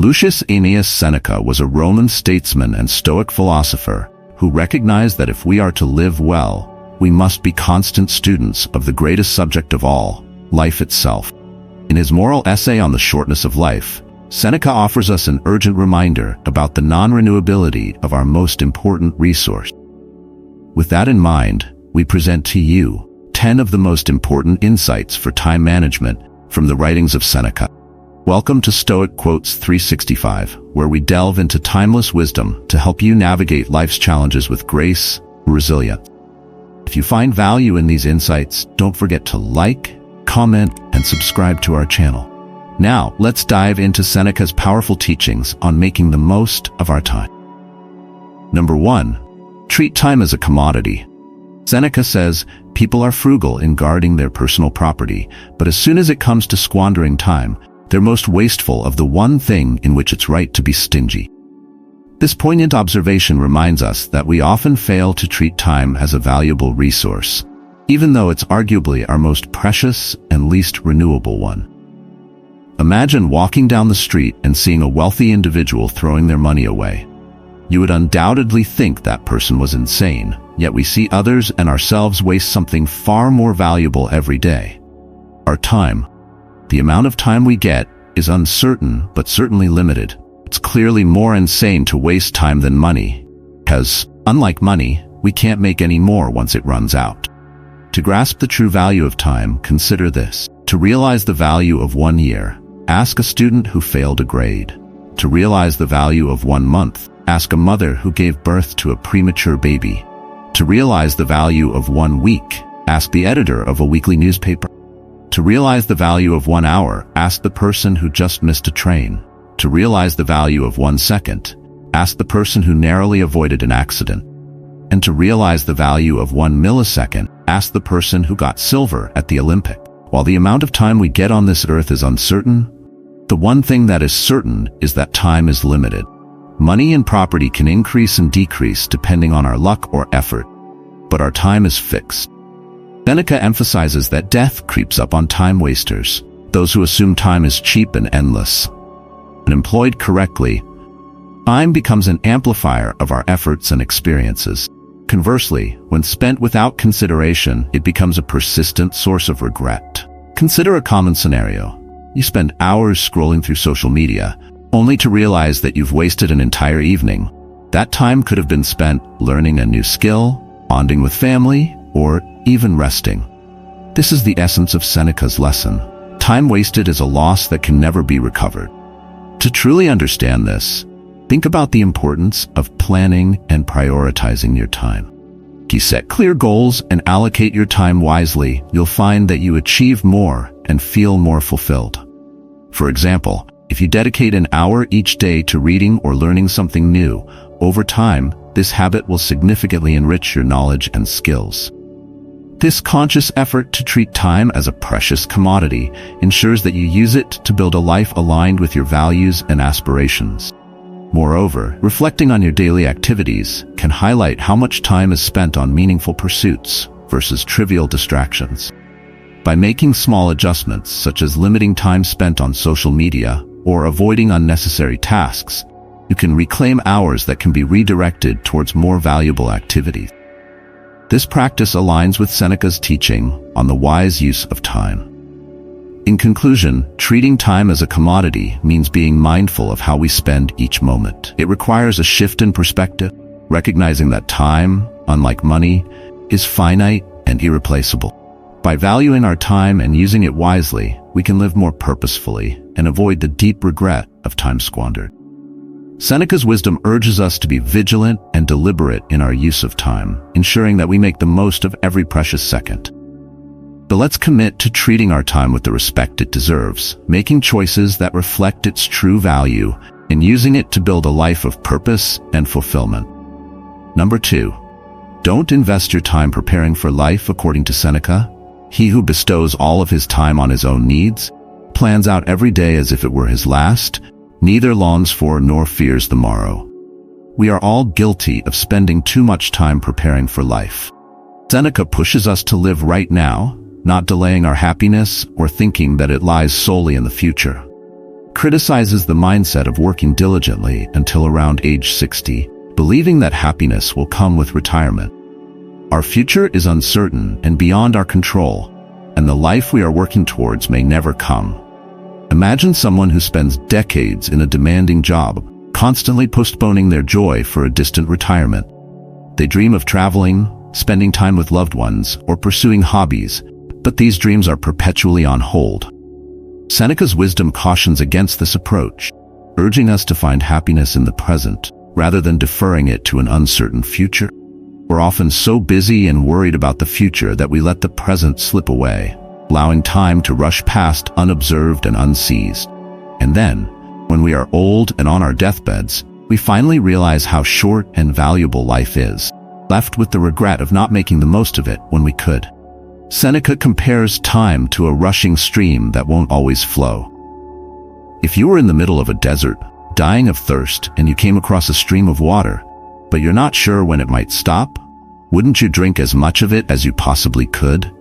Lucius Aeneas Seneca was a Roman statesman and Stoic philosopher who recognized that if we are to live well, we must be constant students of the greatest subject of all, life itself. In his moral essay on the shortness of life, Seneca offers us an urgent reminder about the non-renewability of our most important resource. With that in mind, we present to you 10 of the most important insights for time management from the writings of Seneca. Welcome to Stoic Quotes 365, where we delve into timeless wisdom to help you navigate life's challenges with grace and resilience. If you find value in these insights, don't forget to like, comment, and subscribe to our channel. Now, let's dive into Seneca's powerful teachings on making the most of our time. Number 1. Treat time as a commodity. Seneca says, people are frugal in guarding their personal property, but as soon as it comes to squandering time, they're most wasteful of the one thing in which it's right to be stingy. This poignant observation reminds us that we often fail to treat time as a valuable resource, even though it's arguably our most precious and least renewable one. Imagine walking down the street and seeing a wealthy individual throwing their money away. You would undoubtedly think that person was insane, yet we see others and ourselves waste something far more valuable every day: our time. The amount of time we get is uncertain but certainly limited. It's clearly more insane to waste time than money, because, unlike money, we can't make any more once it runs out. To grasp the true value of time, consider this. To realize the value of 1 year, ask a student who failed a grade. To realize the value of 1 month, ask a mother who gave birth to a premature baby. To realize the value of 1 week, ask the editor of a weekly newspaper. To realize the value of 1 hour, ask the person who just missed a train. To realize the value of 1 second, ask the person who narrowly avoided an accident. And to realize the value of 1 millisecond, ask the person who got silver at the Olympic. While the amount of time we get on this earth is uncertain, the one thing that is certain is that time is limited. Money and property can increase and decrease depending on our luck or effort, but our time is fixed. Seneca emphasizes that death creeps up on time wasters, those who assume time is cheap and endless. When employed correctly, time becomes an amplifier of our efforts and experiences. Conversely, when spent without consideration, it becomes a persistent source of regret. Consider a common scenario. You spend hours scrolling through social media, only to realize that you've wasted an entire evening. That time could have been spent learning a new skill, bonding with family, or even resting. This is the essence of Seneca's lesson. Time wasted is a loss that can never be recovered. To truly understand this, think about the importance of planning and prioritizing your time. If you set clear goals and allocate your time wisely, you'll find that you achieve more and feel more fulfilled. For example, if you dedicate an hour each day to reading or learning something new, over time, this habit will significantly enrich your knowledge and skills. This conscious effort to treat time as a precious commodity ensures that you use it to build a life aligned with your values and aspirations. Moreover, reflecting on your daily activities can highlight how much time is spent on meaningful pursuits versus trivial distractions. By making small adjustments, such as limiting time spent on social media or avoiding unnecessary tasks, you can reclaim hours that can be redirected towards more valuable activities. This practice aligns with Seneca's teaching on the wise use of time. In conclusion, treating time as a commodity means being mindful of how we spend each moment. It requires a shift in perspective, recognizing that time, unlike money, is finite and irreplaceable. By valuing our time and using it wisely, we can live more purposefully and avoid the deep regret of time squandered. Seneca's wisdom urges us to be vigilant and deliberate in our use of time, ensuring that we make the most of every precious second. But let's commit to treating our time with the respect it deserves, making choices that reflect its true value, and using it to build a life of purpose and fulfillment. Number 2. Don't invest your time preparing for life. According to Seneca, he who bestows all of his time on his own needs, plans out every day as if it were his last, neither longs for nor fears the morrow. We are all guilty of spending too much time preparing for life. Seneca pushes us to live right now, not delaying our happiness or thinking that it lies solely in the future. criticizes the mindset of working diligently until around age 60, believing that happiness will come with retirement. Our future is uncertain and beyond our control, and the life we are working towards may never come. Imagine someone who spends decades in a demanding job, constantly postponing their joy for a distant retirement. They dream of traveling, spending time with loved ones, or pursuing hobbies, but these dreams are perpetually on hold. Seneca's wisdom cautions against this approach, urging us to find happiness in the present, rather than deferring it to an uncertain future. We're often so busy and worried about the future that we let the present slip away, allowing time to rush past unobserved and unseized. And then, when we are old and on our deathbeds, we finally realize how short and valuable life is, left with the regret of not making the most of it when we could. Seneca compares time to a rushing stream that won't always flow. If you were in the middle of a desert, dying of thirst, and you came across a stream of water, but you're not sure when it might stop, wouldn't you drink as much of it as you possibly could?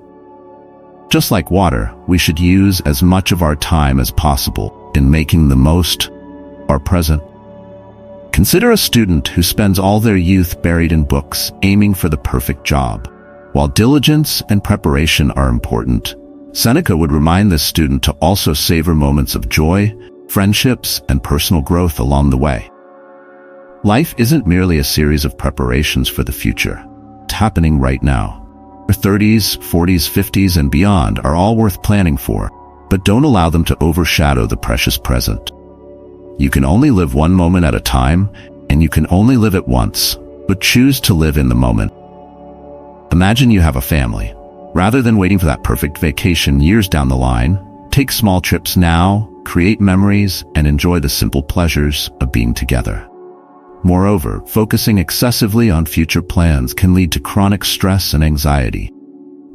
Just like water, we should use as much of our time as possible in making the most of our present. Consider a student who spends all their youth buried in books, aiming for the perfect job. While diligence and preparation are important, Seneca would remind this student to also savor moments of joy, friendships, and personal growth along the way. Life isn't merely a series of preparations for the future. It's happening right now. Your 30s, 40s, 50s, and beyond are all worth planning for, but don't allow them to overshadow the precious present. You can only live one moment at a time, and you can only live it once, but choose to live in the moment. Imagine you have a family. Rather than waiting for that perfect vacation years down the line, take small trips now, create memories, and enjoy the simple pleasures of being together. Moreover, focusing excessively on future plans can lead to chronic stress and anxiety.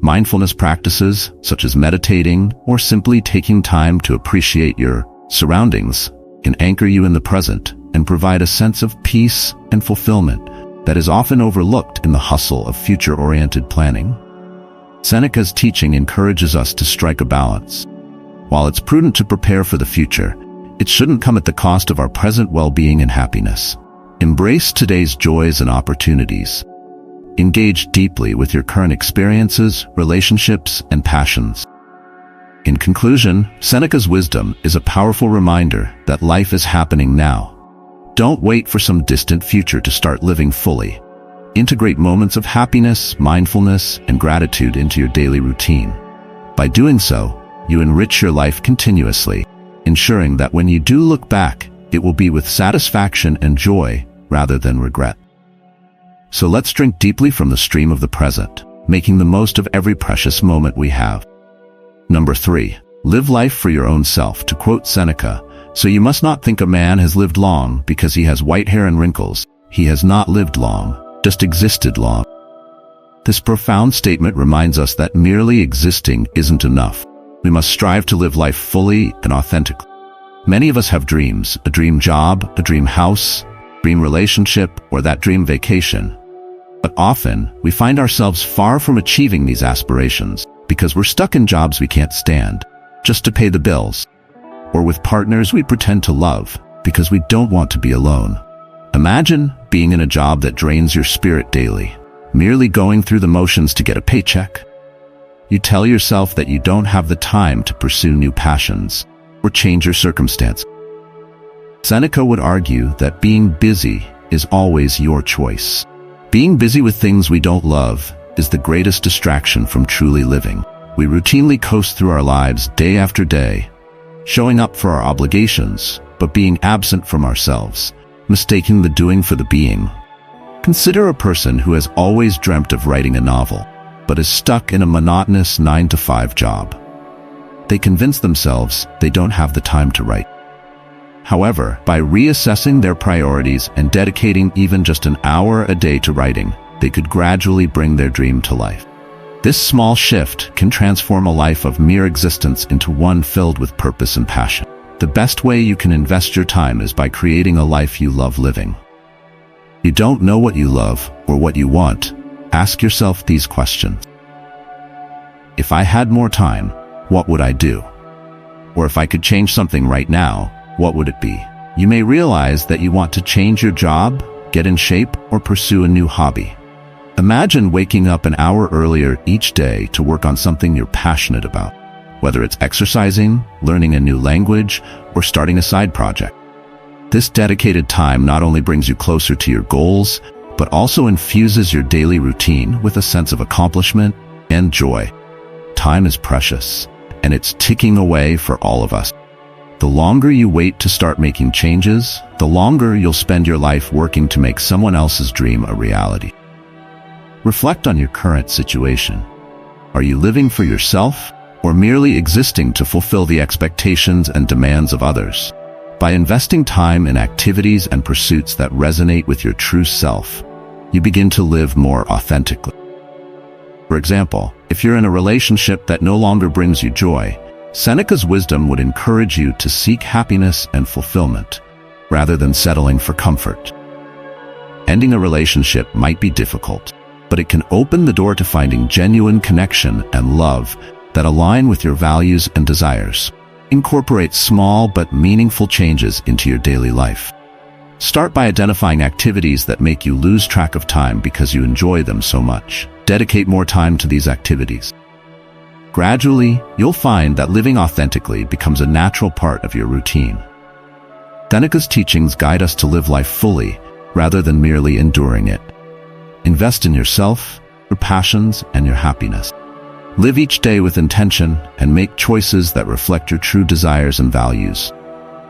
Mindfulness practices, such as meditating or simply taking time to appreciate your surroundings, can anchor you in the present and provide a sense of peace and fulfillment that is often overlooked in the hustle of future-oriented planning. Seneca's teaching encourages us to strike a balance. While it's prudent to prepare for the future, it shouldn't come at the cost of our present well-being and happiness. Embrace today's joys and opportunities. Engage deeply with your current experiences, relationships, and passions. In conclusion, Seneca's wisdom is a powerful reminder that life is happening now. Don't wait for some distant future to start living fully. Integrate moments of happiness, mindfulness, and gratitude into your daily routine. By doing so, you enrich your life continuously, ensuring that when you do look back, it will be with satisfaction and joy rather than regret. So let's drink deeply from the stream of the present, making the most of every precious moment we have. Number 3. Live life for your own self. To quote Seneca, "So you must not think a man has lived long because he has white hair and wrinkles. He has not lived long, just existed long." This profound statement reminds us that merely existing isn't enough. We must strive to live life fully and authentically. Many of us have dreams, a dream job, a dream house, dream relationship, or that dream vacation. But often, we find ourselves far from achieving these aspirations because we're stuck in jobs we can't stand, just to pay the bills, or with partners we pretend to love because we don't want to be alone. Imagine being in a job that drains your spirit daily, merely going through the motions to get a paycheck. You tell yourself that you don't have the time to pursue new passions or change your circumstance. Seneca would argue that being busy is always your choice. Being busy with things we don't love is the greatest distraction from truly living. We routinely coast through our lives day after day, showing up for our obligations, but being absent from ourselves, mistaking the doing for the being. Consider a person who has always dreamt of writing a novel, but is stuck in a monotonous 9-to-5 job. They convince themselves they don't have the time to write. However, by reassessing their priorities and dedicating even just an hour a day to writing, they could gradually bring their dream to life. This small shift can transform a life of mere existence into one filled with purpose and passion. The best way you can invest your time is by creating a life you love living. You don't know what you love or what you want. Ask yourself these questions. If I had more time, what would I do? Or if I could change something right now, what would it be? You may realize that you want to change your job, get in shape, or pursue a new hobby. Imagine waking up an hour earlier each day to work on something you're passionate about, whether it's exercising, learning a new language, or starting a side project. This dedicated time not only brings you closer to your goals, but also infuses your daily routine with a sense of accomplishment and joy. Time is precious, and it's ticking away for all of us. The longer you wait to start making changes, the longer you'll spend your life working to make someone else's dream a reality. Reflect on your current situation. Are you living for yourself, or merely existing to fulfill the expectations and demands of others? By investing time in activities and pursuits that resonate with your true self, you begin to live more authentically. For example, if you're in a relationship that no longer brings you joy, Seneca's wisdom would encourage you to seek happiness and fulfillment, rather than settling for comfort. Ending a relationship might be difficult, but it can open the door to finding genuine connection and love that align with your values and desires. Incorporate small but meaningful changes into your daily life. Start by identifying activities that make you lose track of time because you enjoy them so much. Dedicate more time to these activities. Gradually, you'll find that living authentically becomes a natural part of your routine. Seneca's teachings guide us to live life fully, rather than merely enduring it. Invest in yourself, your passions, and your happiness. Live each day with intention and make choices that reflect your true desires and values.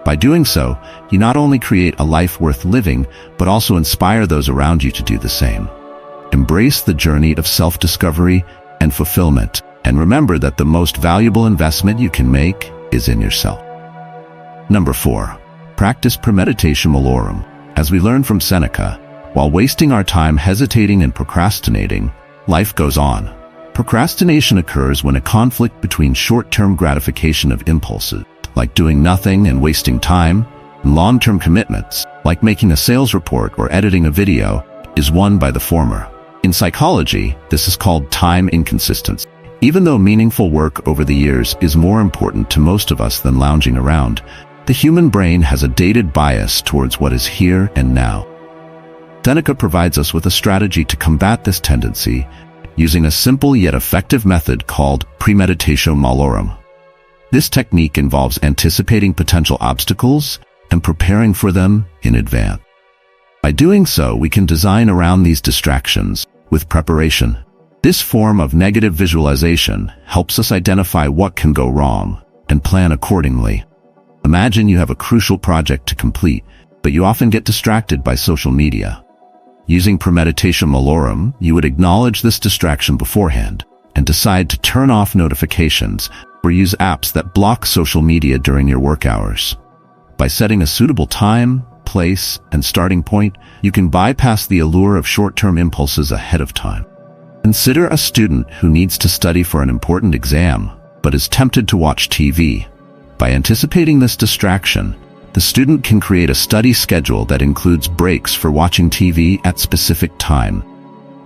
By doing so, you not only create a life worth living, but also inspire those around you to do the same. Embrace the journey of self-discovery and fulfillment, and remember that the most valuable investment you can make is in yourself. Number 4. Practice premeditation malorum. As we learn from Seneca, while wasting our time hesitating and procrastinating, life goes on. Procrastination occurs when a conflict between short-term gratification of impulses, like doing nothing and wasting time, and long-term commitments, like making a sales report or editing a video, is won by the former. In psychology, this is called time inconsistency. Even though meaningful work over the years is more important to most of us than lounging around, the human brain has a dated bias towards what is here and now. Seneca provides us with a strategy to combat this tendency using a simple yet effective method called Premeditato Malorum. This technique involves anticipating potential obstacles and preparing for them in advance. By doing so, we can design around these distractions with preparation. This form of negative visualization helps us identify what can go wrong and plan accordingly. Imagine you have a crucial project to complete, but you often get distracted by social media. Using Premeditato Malorum, you would acknowledge this distraction beforehand and decide to turn off notifications or use apps that block social media during your work hours. By setting a suitable time, place, and starting point, you can bypass the allure of short-term impulses ahead of time. Consider a student who needs to study for an important exam, but is tempted to watch TV. By anticipating this distraction, the student can create a study schedule that includes breaks for watching TV at specific time.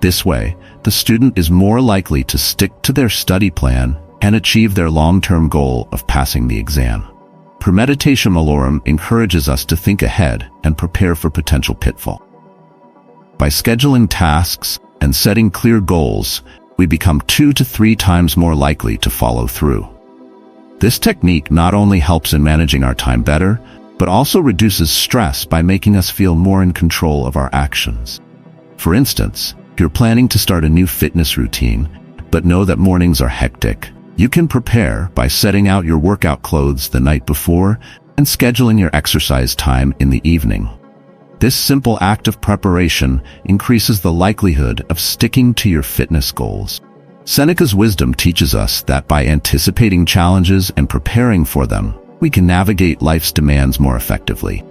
This way, the student is more likely to stick to their study plan and achieve their long-term goal of passing the exam. Premeditation Malorum encourages us to think ahead and prepare for potential pitfall. By scheduling tasks and setting clear goals, we become 2 to 3 times more likely to follow through. This technique not only helps in managing our time better, but also reduces stress by making us feel more in control of our actions. For instance, if you're planning to start a new fitness routine, but know that mornings are hectic, you can prepare by setting out your workout clothes the night before and scheduling your exercise time in the evening. This simple act of preparation increases the likelihood of sticking to your fitness goals. Seneca's wisdom teaches us that by anticipating challenges and preparing for them, we can navigate life's demands more effectively.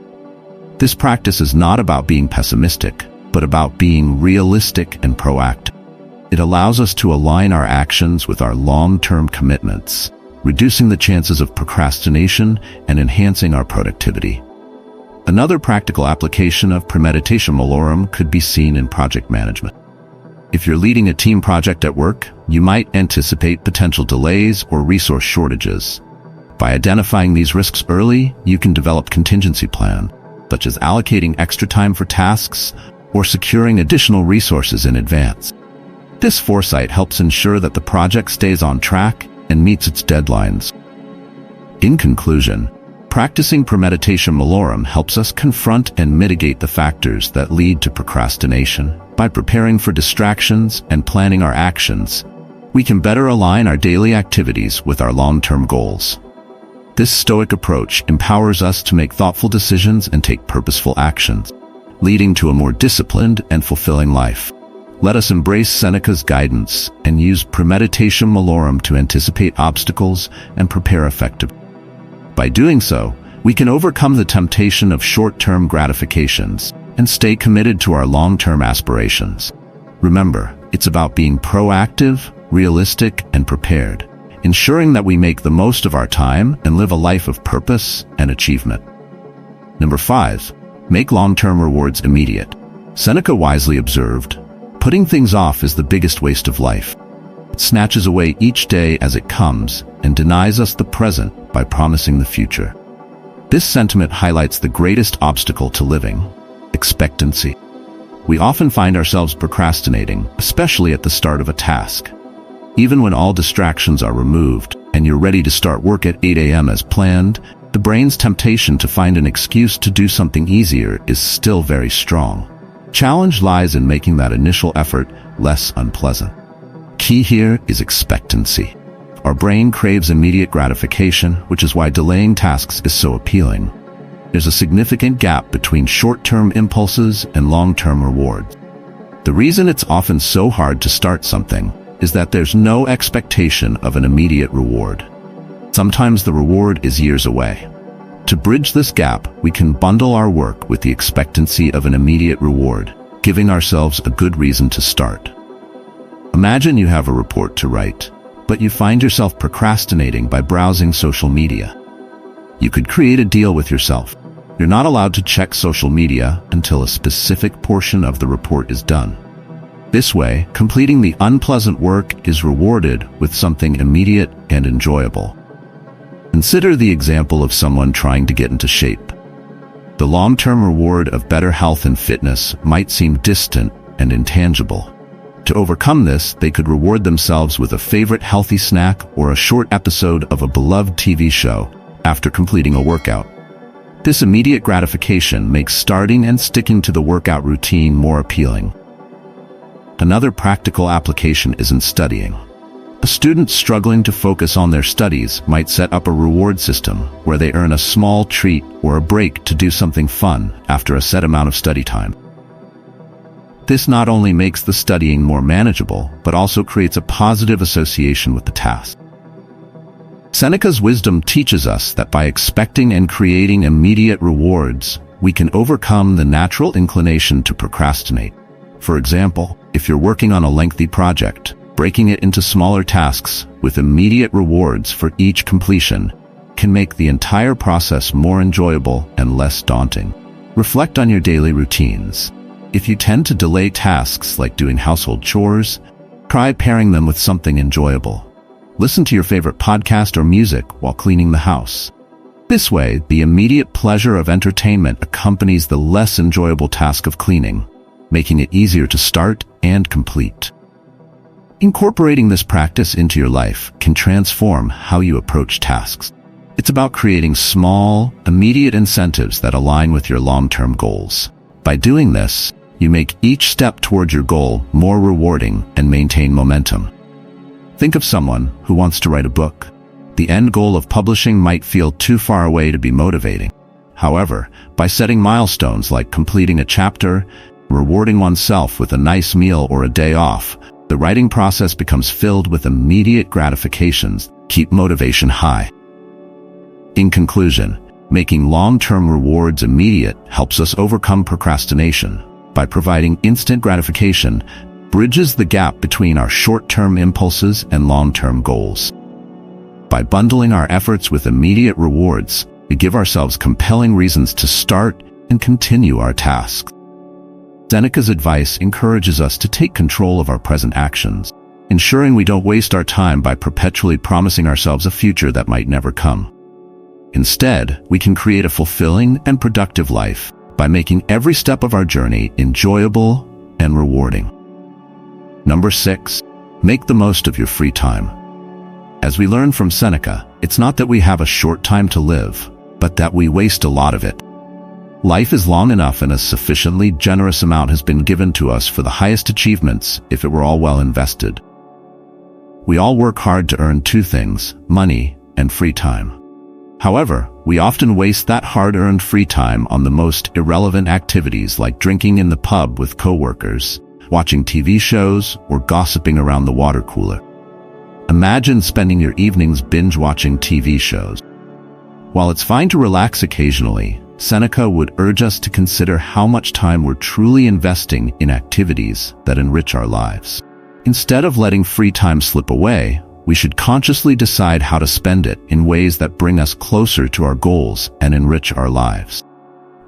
This practice is not about being pessimistic, but about being realistic and proactive. It allows us to align our actions with our long-term commitments, reducing the chances of procrastination and enhancing our productivity. Another practical application of Premeditation Malorum could be seen in project management. If you're leading a team project at work, you might anticipate potential delays or resource shortages. By identifying these risks early, you can develop contingency plans, such as allocating extra time for tasks or securing additional resources in advance. This foresight helps ensure that the project stays on track and meets its deadlines. In conclusion, practicing Premeditato Malorum helps us confront and mitigate the factors that lead to procrastination. By preparing for distractions and planning our actions, we can better align our daily activities with our long-term goals. This Stoic approach empowers us to make thoughtful decisions and take purposeful actions, leading to a more disciplined and fulfilling life. Let us embrace Seneca's guidance and use Premeditato Malorum to anticipate obstacles and prepare effectively. By doing so, we can overcome the temptation of short-term gratifications and stay committed to our long-term aspirations. Remember, it's about being proactive, realistic, and prepared, ensuring that we make the most of our time and live a life of purpose and achievement. Number 5. Make long-term rewards immediate. Seneca wisely observed, "Putting things off is the biggest waste of life. It snatches away each day as it comes and denies us the present by promising the future." This sentiment highlights the greatest obstacle to living: expectancy. We often find ourselves procrastinating, especially at the start of a task. Even when all distractions are removed and you're ready to start work at 8 a.m. as planned, the brain's temptation to find an excuse to do something easier is still very strong. Challenge lies in making that initial effort less unpleasant. Key here is expectancy. Our brain craves immediate gratification, which is why delaying tasks is so appealing. There's a significant gap between short-term impulses and long-term rewards. The reason it's often so hard to start something is that there's no expectation of an immediate reward. Sometimes the reward is years away. To bridge this gap, we can bundle our work with the expectancy of an immediate reward, giving ourselves a good reason to start. Imagine you have a report to write, but you find yourself procrastinating by browsing social media. You could create a deal with yourself. You're not allowed to check social media until a specific portion of the report is done. This way, completing the unpleasant work is rewarded with something immediate and enjoyable. Consider the example of someone trying to get into shape. The long-term reward of better health and fitness might seem distant and intangible. To overcome this, they could reward themselves with a favorite healthy snack or a short episode of a beloved TV show after completing a workout. This immediate gratification makes starting and sticking to the workout routine more appealing. Another practical application is in studying. A student struggling to focus on their studies might set up a reward system where they earn a small treat or a break to do something fun after a set amount of study time. This not only makes the studying more manageable, but also creates a positive association with the task. Seneca's wisdom teaches us that by expecting and creating immediate rewards, we can overcome the natural inclination to procrastinate. For example, if you're working on a lengthy project, breaking it into smaller tasks with immediate rewards for each completion can make the entire process more enjoyable and less daunting. Reflect on your daily routines. If you tend to delay tasks like doing household chores, try pairing them with something enjoyable. Listen to your favorite podcast or music while cleaning the house. This way, the immediate pleasure of entertainment accompanies the less enjoyable task of cleaning, making it easier to start and complete. Incorporating this practice into your life can transform how you approach tasks. It's about creating small, immediate incentives that align with your long-term goals. By doing this, you make each step toward your goal more rewarding and maintain momentum. Think of someone who wants to write a book. The end goal of publishing might feel too far away to be motivating. However, by setting milestones like completing a chapter, rewarding oneself with a nice meal or a day off, the writing process becomes filled with immediate gratifications. Keep motivation high. In conclusion, making long-term rewards immediate helps us overcome procrastination. By providing instant gratification, bridges the gap between our short-term impulses and long-term goals. By bundling our efforts with immediate rewards, we give ourselves compelling reasons to start and continue our tasks. Seneca's advice encourages us to take control of our present actions, ensuring we don't waste our time by perpetually promising ourselves a future that might never come. Instead, we can create a fulfilling and productive life by making every step of our journey enjoyable and rewarding. Number 6, make the most of your free time. As we learn from Seneca, it's not that we have a short time to live, but that we waste a lot of it. Life is long enough and a sufficiently generous amount has been given to us for the highest achievements if it were all well invested. We all work hard to earn two things, money and free time. However, we often waste that hard-earned free time on the most irrelevant activities like drinking in the pub with coworkers, watching TV shows, or gossiping around the water cooler. Imagine spending your evenings binge-watching TV shows. While it's fine to relax occasionally, Seneca would urge us to consider how much time we're truly investing in activities that enrich our lives. Instead of letting free time slip away, we should consciously decide how to spend it in ways that bring us closer to our goals and enrich our lives.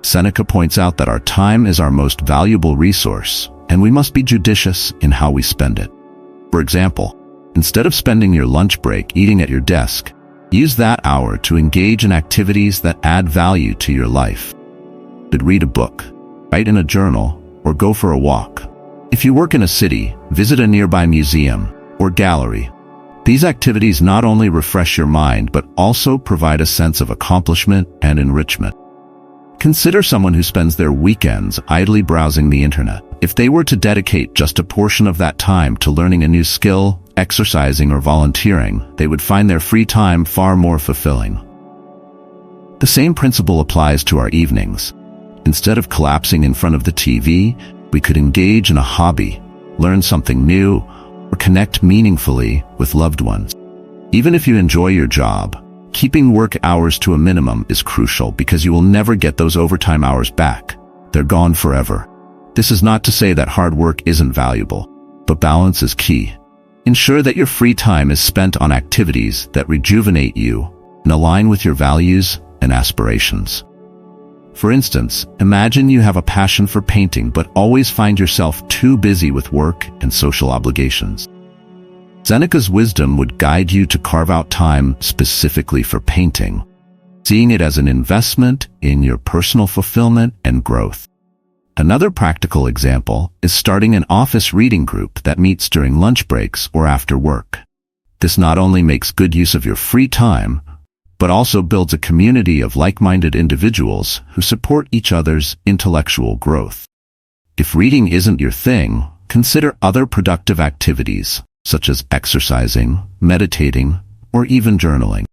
Seneca points out that our time is our most valuable resource, and we must be judicious in how we spend it. For example, instead of spending your lunch break eating at your desk, use that hour to engage in activities that add value to your life. Read a book, write in a journal, or go for a walk. If you work in a city, visit a nearby museum or gallery. These activities not only refresh your mind but also provide a sense of accomplishment and enrichment. Consider someone who spends their weekends idly browsing the internet. If they were to dedicate just a portion of that time to learning a new skill, exercising, or volunteering, they would find their free time far more fulfilling. The same principle applies to our evenings. Instead of collapsing in front of the TV, we could engage in a hobby, learn something new, or connect meaningfully with loved ones. Even if you enjoy your job, keeping work hours to a minimum is crucial because you will never get those overtime hours back. They're gone forever. This is not to say that hard work isn't valuable, but balance is key. Ensure that your free time is spent on activities that rejuvenate you and align with your values and aspirations. For instance, imagine you have a passion for painting but always find yourself too busy with work and social obligations. Seneca's wisdom would guide you to carve out time specifically for painting, seeing it as an investment in your personal fulfillment and growth. Another practical example is starting an office reading group that meets during lunch breaks or after work. This not only makes good use of your free time, but also builds a community of like-minded individuals who support each other's intellectual growth. If reading isn't your thing, consider other productive activities, such as exercising, meditating, or even journaling.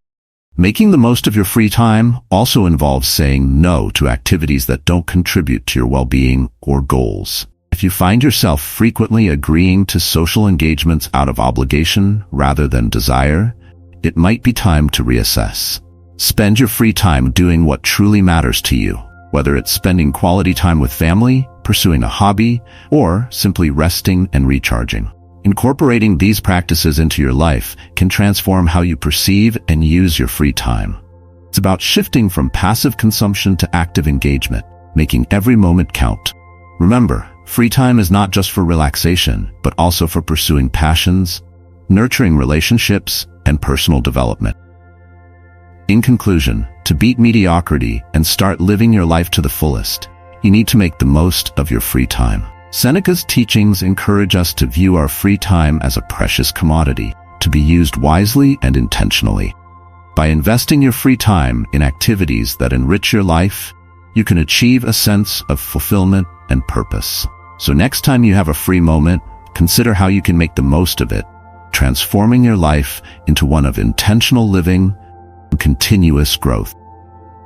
Making the most of your free time also involves saying no to activities that don't contribute to your well-being or goals. If you find yourself frequently agreeing to social engagements out of obligation rather than desire, it might be time to reassess. Spend your free time doing what truly matters to you, whether it's spending quality time with family, pursuing a hobby, or simply resting and recharging. Incorporating these practices into your life can transform how you perceive and use your free time. It's about shifting from passive consumption to active engagement, making every moment count. Remember, free time is not just for relaxation, but also for pursuing passions, nurturing relationships, and personal development. In conclusion, to beat mediocrity and start living your life to the fullest, you need to make the most of your free time. Seneca's teachings encourage us to view our free time as a precious commodity, to be used wisely and intentionally. By investing your free time in activities that enrich your life, you can achieve a sense of fulfillment and purpose. So next time you have a free moment, consider how you can make the most of it, transforming your life into one of intentional living and continuous growth.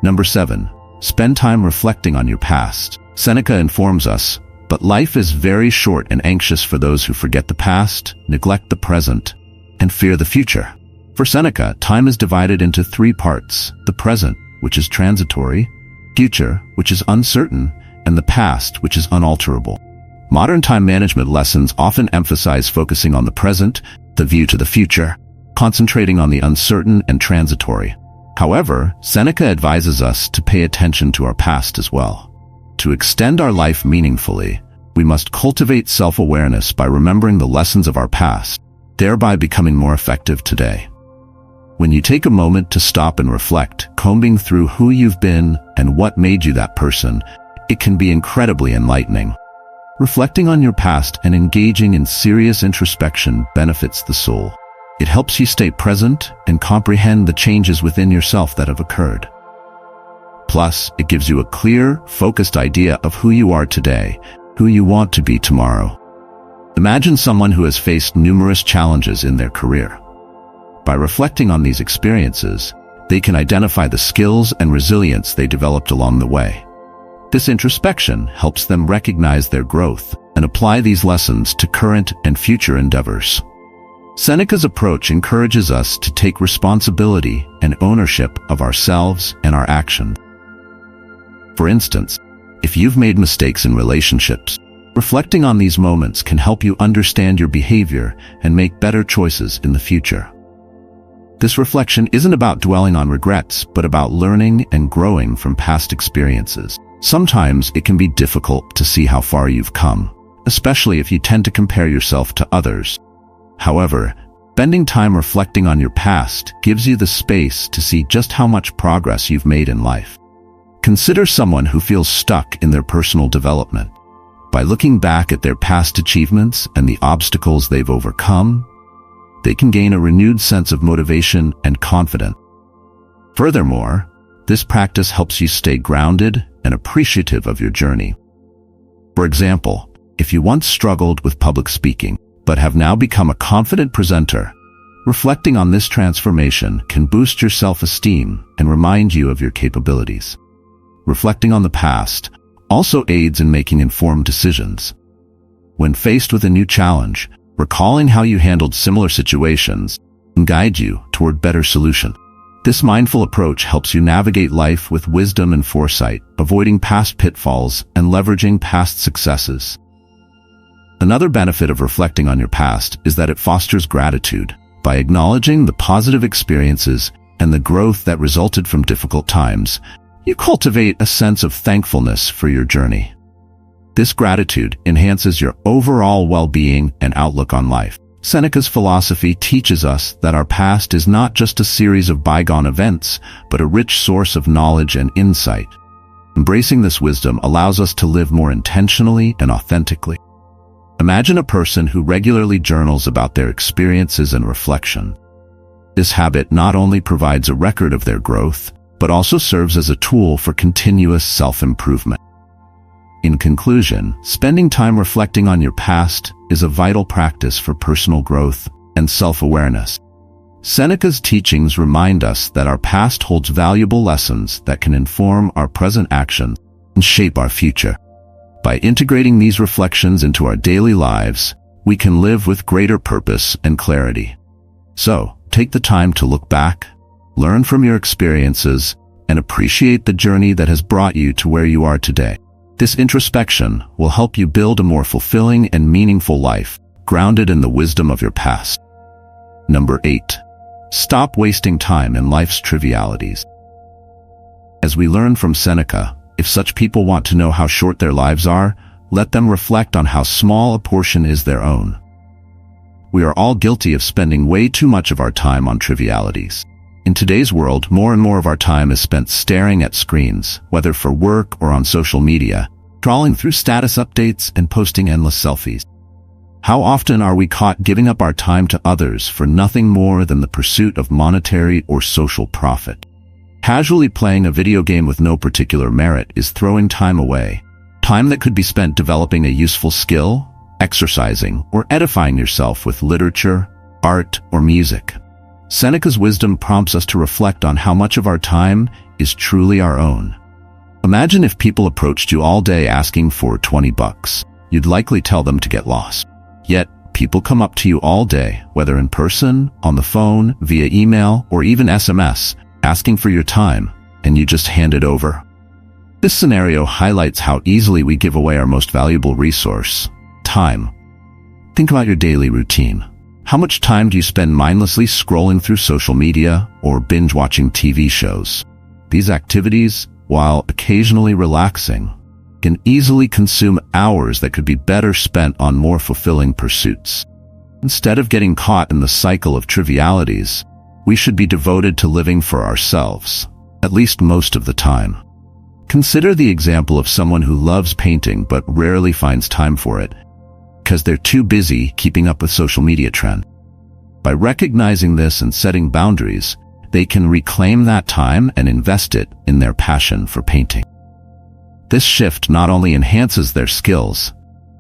Number 7. Spend time reflecting on your past. Seneca informs us, but life is very short and anxious for those who forget the past, neglect the present, and fear the future. For Seneca, time is divided into 3 parts: the present, which is transitory, future, which is uncertain, and the past, which is unalterable. Modern time management lessons often emphasize focusing on the present, the view to the future, concentrating on the uncertain and transitory. However, Seneca advises us to pay attention to our past as well. To extend our life meaningfully, we must cultivate self-awareness by remembering the lessons of our past, thereby becoming more effective today. When you take a moment to stop and reflect, combing through who you've been and what made you that person, it can be incredibly enlightening. Reflecting on your past and engaging in serious introspection benefits the soul. It helps you stay present and comprehend the changes within yourself that have occurred. Plus, it gives you a clear, focused idea of who you are today, who you want to be tomorrow. Imagine someone who has faced numerous challenges in their career. By reflecting on these experiences, they can identify the skills and resilience they developed along the way. This introspection helps them recognize their growth and apply these lessons to current and future endeavors. Seneca's approach encourages us to take responsibility and ownership of ourselves and our actions. For instance, if you've made mistakes in relationships, reflecting on these moments can help you understand your behavior and make better choices in the future. This reflection isn't about dwelling on regrets, but about learning and growing from past experiences. Sometimes it can be difficult to see how far you've come, especially if you tend to compare yourself to others. However, spending time reflecting on your past gives you the space to see just how much progress you've made in life. Consider someone who feels stuck in their personal development. By looking back at their past achievements and the obstacles they've overcome, they can gain a renewed sense of motivation and confidence. Furthermore, this practice helps you stay grounded and appreciative of your journey. For example, if you once struggled with public speaking, but have now become a confident presenter, reflecting on this transformation can boost your self-esteem and remind you of your capabilities. Reflecting on the past also aids in making informed decisions. When faced with a new challenge, recalling how you handled similar situations can guide you toward better solutions. This mindful approach helps you navigate life with wisdom and foresight, avoiding past pitfalls and leveraging past successes. Another benefit of reflecting on your past is that it fosters gratitude. By acknowledging the positive experiences and the growth that resulted from difficult times, you cultivate a sense of thankfulness for your journey. This gratitude enhances your overall well-being and outlook on life. Seneca's philosophy teaches us that our past is not just a series of bygone events, but a rich source of knowledge and insight. Embracing this wisdom allows us to live more intentionally and authentically. Imagine a person who regularly journals about their experiences and reflection. This habit not only provides a record of their growth, but also serves as a tool for continuous self-improvement. In conclusion, spending time reflecting on your past is a vital practice for personal growth and self-awareness. Seneca's teachings remind us that our past holds valuable lessons that can inform our present actions and shape our future. By integrating these reflections into our daily lives, we can live with greater purpose and clarity. So, take the time to look back, learn from your experiences, and appreciate the journey that has brought you to where you are today. This introspection will help you build a more fulfilling and meaningful life, grounded in the wisdom of your past. Number 8. Stop wasting time in life's trivialities. As we learn from Seneca, if such people want to know how short their lives are, let them reflect on how small a portion is their own. We are all guilty of spending way too much of our time on trivialities. In today's world, more and more of our time is spent staring at screens, whether for work or on social media, trawling through status updates and posting endless selfies. How often are we caught giving up our time to others for nothing more than the pursuit of monetary or social profit? Casually playing a video game with no particular merit is throwing time away, time that could be spent developing a useful skill, exercising, or edifying yourself with literature, art, or music. Seneca's wisdom prompts us to reflect on how much of our time is truly our own. Imagine if people approached you all day asking for $20. You'd likely tell them to get lost. Yet, people come up to you all day, whether in person, on the phone, via email, or even SMS, asking for your time, and you just hand it over. This scenario highlights how easily we give away our most valuable resource, time. Think about your daily routine. How much time do you spend mindlessly scrolling through social media or binge-watching TV shows? These activities, while occasionally relaxing, can easily consume hours that could be better spent on more fulfilling pursuits. Instead of getting caught in the cycle of trivialities, We should be devoted to living for ourselves, at least most of the time. Consider the example of someone who loves painting but rarely finds time for it because they're too busy keeping up with social media trends. By recognizing this and setting boundaries, they can reclaim that time and invest it in their passion for painting. This shift not only enhances their skills,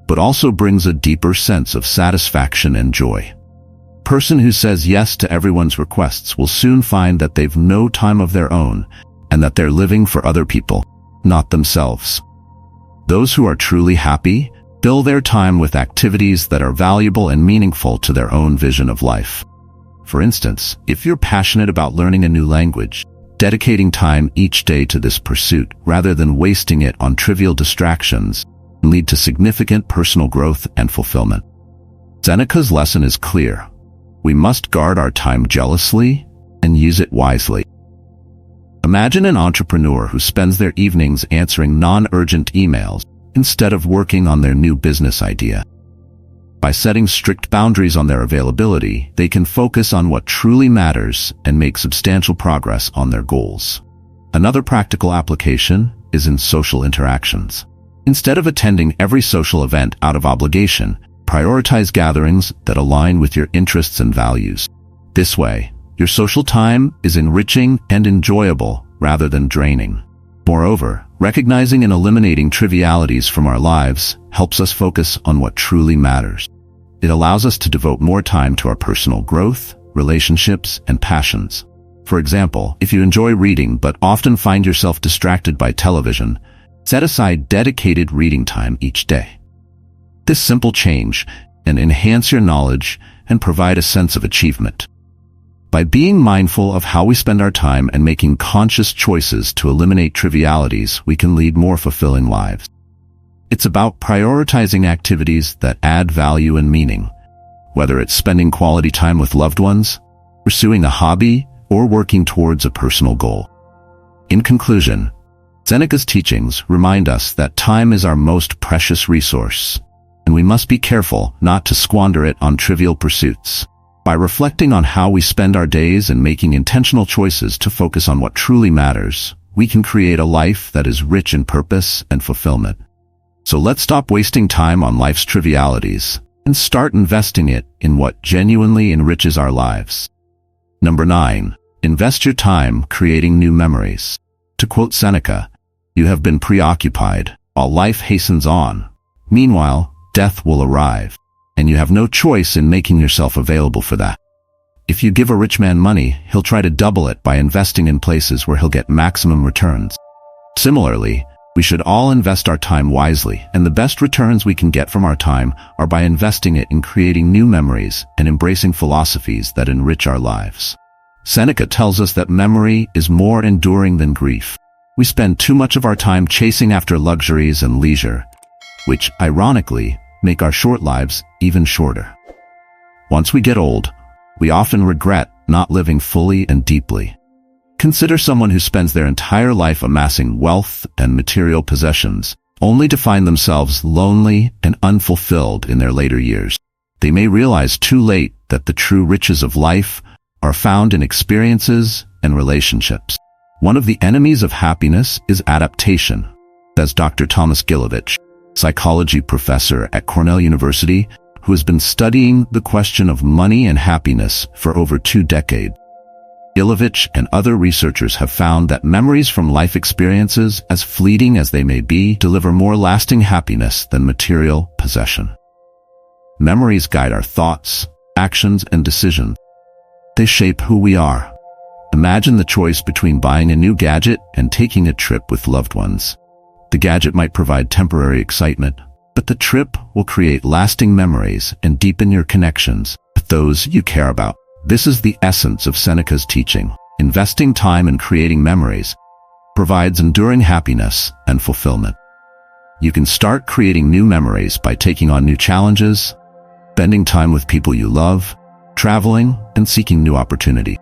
but also brings a deeper sense of satisfaction and joy. A person who says yes to everyone's requests will soon find that they've no time of their own and that they're living for other people, not themselves. Those who are truly happy fill their time with activities that are valuable and meaningful to their own vision of life. For instance, if you're passionate about learning a new language, dedicating time each day to this pursuit rather than wasting it on trivial distractions can lead to significant personal growth and fulfillment. Seneca's lesson is clear. We must guard our time jealously and use it wisely. Imagine an entrepreneur who spends their evenings answering non-urgent emails instead of working on their new business idea. By setting strict boundaries on their availability, they can focus on what truly matters and make substantial progress on their goals. Another practical application is in social interactions. Instead of attending every social event out of obligation, prioritize gatherings that align with your interests and values. This way, your social time is enriching and enjoyable rather than draining. Moreover, recognizing and eliminating trivialities from our lives helps us focus on what truly matters. It allows us to devote more time to our personal growth, relationships, and passions. For example, if you enjoy reading but often find yourself distracted by television, set aside dedicated reading time each day. This simple change can enhance your knowledge and provide a sense of achievement. By being mindful of how we spend our time and making conscious choices to eliminate trivialities, we can lead more fulfilling lives. It's about prioritizing activities that add value and meaning, whether it's spending quality time with loved ones, pursuing a hobby, or working towards a personal goal. In conclusion, Seneca's teachings remind us that time is our most precious resource, and we must be careful not to squander it on trivial pursuits. By reflecting on how we spend our days and making intentional choices to focus on what truly matters, we can create a life that is rich in purpose and fulfillment. So let's stop wasting time on life's trivialities and start investing it in what genuinely enriches our lives. Number 9. Invest your time creating new memories. To quote Seneca, "You have been preoccupied while life hastens on. Meanwhile, death will arrive, and you have no choice in making yourself available for that." If you give a rich man money, he'll try to double it by investing in places where he'll get maximum returns. Similarly, we should all invest our time wisely, and the best returns we can get from our time are by investing it in creating new memories and embracing philosophies that enrich our lives. Seneca tells us that memory is more enduring than grief. We spend too much of our time chasing after luxuries and leisure, which, ironically, make our short lives even shorter. Once we get old, we often regret not living fully and deeply. Consider someone who spends their entire life amassing wealth and material possessions, only to find themselves lonely and unfulfilled in their later years. They may realize too late that the true riches of life are found in experiences and relationships. One of the enemies of happiness is adaptation, says Dr. Thomas Gilovich, psychology professor at Cornell University, who has been studying the question of money and happiness for over 2 decades. Gilovich and other researchers have found that memories from life experiences, as fleeting as they may be, deliver more lasting happiness than material possession. Memories guide our thoughts, actions, and decisions. They shape who we are. Imagine the choice between buying a new gadget and taking a trip with loved ones. The gadget might provide temporary excitement, but the trip will create lasting memories and deepen your connections with those you care about. This is the essence of Seneca's teaching. Investing time in creating memories provides enduring happiness and fulfillment. You can start creating new memories by taking on new challenges, spending time with people you love, traveling, and seeking new opportunity.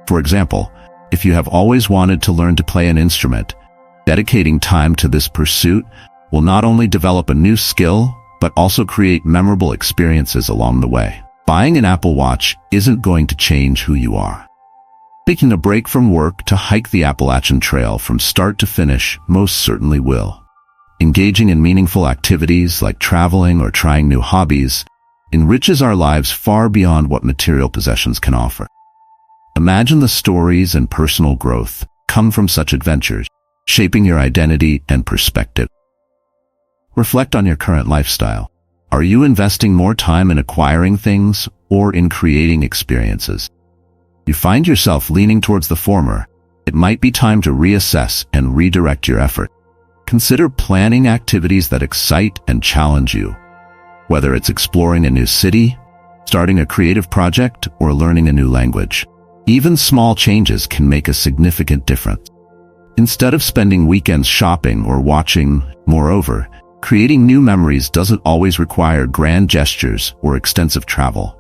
For example, if you have always wanted to learn to play an instrument, dedicating time to this pursuit will not only develop a new skill, but also create memorable experiences along the way. Buying an Apple Watch isn't going to change who you are. Taking a break from work to hike the Appalachian Trail from start to finish most certainly will. Engaging in meaningful activities like traveling or trying new hobbies enriches our lives far beyond what material possessions can offer. Imagine the stories and personal growth come from such adventures, shaping your identity and perspective. Reflect on your current lifestyle. Are you investing more time in acquiring things or in creating experiences? You find yourself leaning towards the former, it might be time to reassess and redirect your effort. Consider planning activities that excite and challenge you. Whether it's exploring a new city, starting a creative project, or learning a new language, even small changes can make a significant difference. Instead of spending weekends shopping or watching, moreover, creating new memories doesn't always require grand gestures or extensive travel.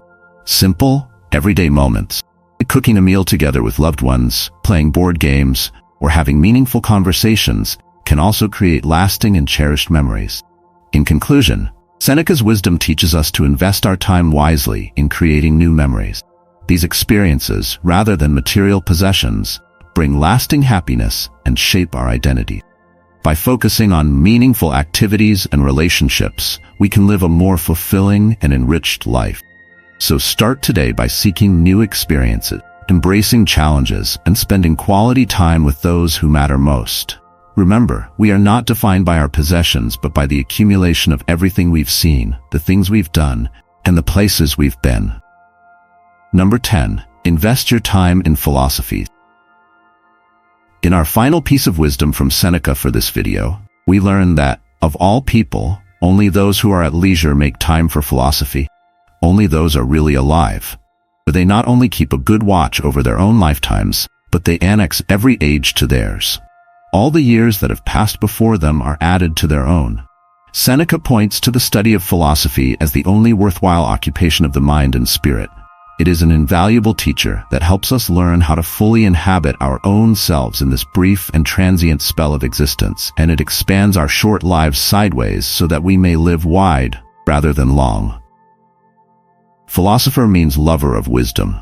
Simple, everyday moments, cooking a meal together with loved ones, playing board games, or having meaningful conversations can also create lasting and cherished memories. In conclusion, Seneca's wisdom teaches us to invest our time wisely in creating new memories. These experiences, rather than material possessions, bring lasting happiness and shape our identity. By focusing on meaningful activities and relationships, we can live a more fulfilling and enriched life. So start today by seeking new experiences, embracing challenges, and spending quality time with those who matter most. Remember, we are not defined by our possessions but by the accumulation of everything we've seen, the things we've done, and the places we've been. Number 10. Invest your time in philosophies. In our final piece of wisdom from Seneca for this video, we learn that, of all people, only those who are at leisure make time for philosophy. Only those are really alive. For they not only keep a good watch over their own lifetimes, but they annex every age to theirs. All the years that have passed before them are added to their own. Seneca points to the study of philosophy as the only worthwhile occupation of the mind and spirit. It is an invaluable teacher that helps us learn how to fully inhabit our own selves in this brief and transient spell of existence, and it expands our short lives sideways so that we may live wide rather than long. Philosopher means lover of wisdom.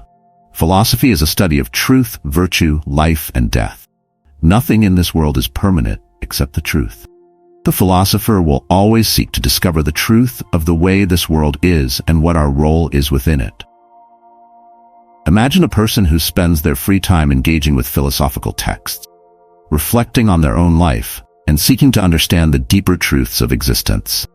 Philosophy is a study of truth, virtue, life, and death. Nothing in this world is permanent except the truth. The philosopher will always seek to discover the truth of the way this world is and what our role is within it. Imagine a person who spends their free time engaging with philosophical texts, reflecting on their own life, and seeking to understand the deeper truths of existence.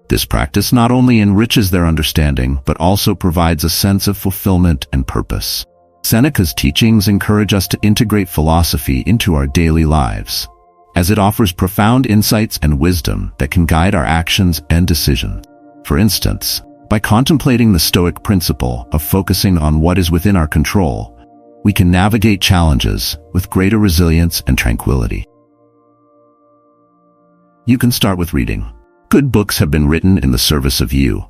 This practice not only enriches their understanding, but also provides a sense of fulfillment and purpose. Seneca's teachings encourage us to integrate philosophy into our daily lives, as it offers profound insights and wisdom that can guide our actions and decisions. For instance, by contemplating the Stoic principle of focusing on what is within our control, we can navigate challenges with greater resilience and tranquility. You can start with reading. Good books have been written in the service of you.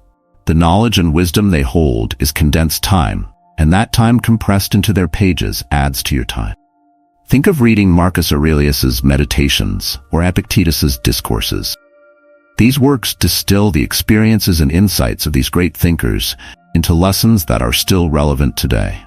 The knowledge and wisdom they hold is condensed time, and that time compressed into their pages adds to your time. Think of reading Marcus Aurelius's Meditations or Epictetus's Discourses. These works distill the experiences and insights of these great thinkers into lessons that are still relevant today.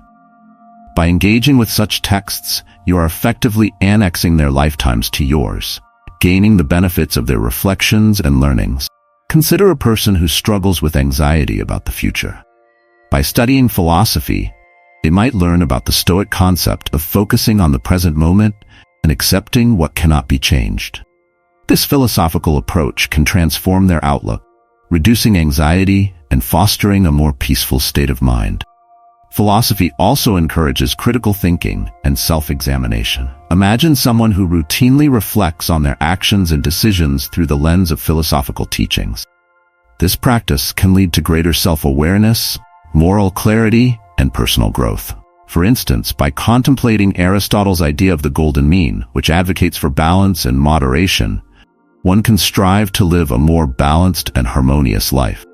By engaging with such texts, you are effectively annexing their lifetimes to yours, gaining the benefits of their reflections and learnings. Consider a person who struggles with anxiety about the future. By studying philosophy, they might learn about the Stoic concept of focusing on the present moment and accepting what cannot be changed. This philosophical approach can transform their outlook, reducing anxiety and fostering a more peaceful state of mind. Philosophy also encourages critical thinking and self-examination. Imagine someone who routinely reflects on their actions and decisions through the lens of philosophical teachings. This practice can lead to greater self-awareness, moral clarity, and personal growth. For instance, by contemplating Aristotle's idea of the golden mean, which advocates for balance and moderation, one can strive to live a more balanced and harmonious life.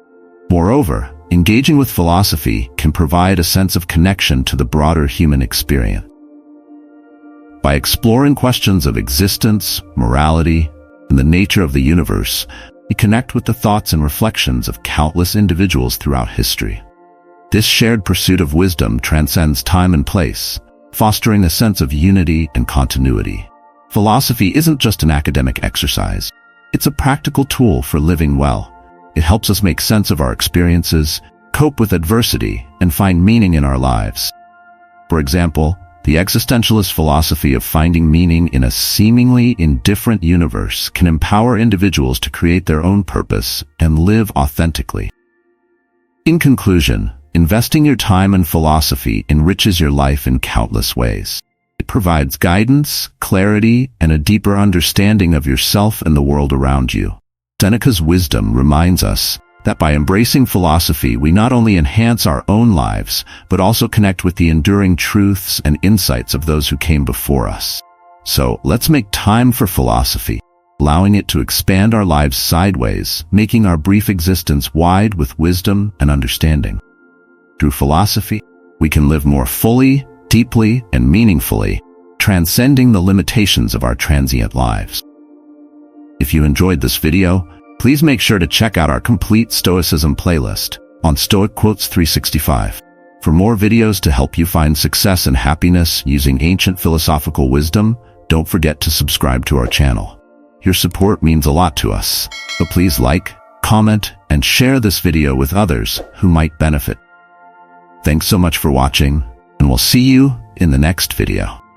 Moreover, engaging with philosophy can provide a sense of connection to the broader human experience. By exploring questions of existence, morality, and the nature of the universe, we connect with the thoughts and reflections of countless individuals throughout history. This shared pursuit of wisdom transcends time and place, fostering a sense of unity and continuity. Philosophy isn't just an academic exercise. It's a practical tool for living well. It helps us make sense of our experiences, cope with adversity, and find meaning in our lives. For example, the existentialist philosophy of finding meaning in a seemingly indifferent universe can empower individuals to create their own purpose and live authentically. In conclusion, investing your time in philosophy enriches your life in countless ways. It provides guidance, clarity, and a deeper understanding of yourself and the world around you. Seneca's wisdom reminds us that by embracing philosophy, we not only enhance our own lives, but also connect with the enduring truths and insights of those who came before us. So, let's make time for philosophy, allowing it to expand our lives sideways, making our brief existence wide with wisdom and understanding. Through philosophy, we can live more fully, deeply, and meaningfully, transcending the limitations of our transient lives. If you enjoyed this video, please make sure to check out our complete Stoicism playlist on Stoic Quotes 365. For more videos to help you find success and happiness using ancient philosophical wisdom, don't forget to subscribe to our channel. Your support means a lot to us, so please like, comment, and share this video with others who might benefit. Thanks so much for watching, and we'll see you in the next video.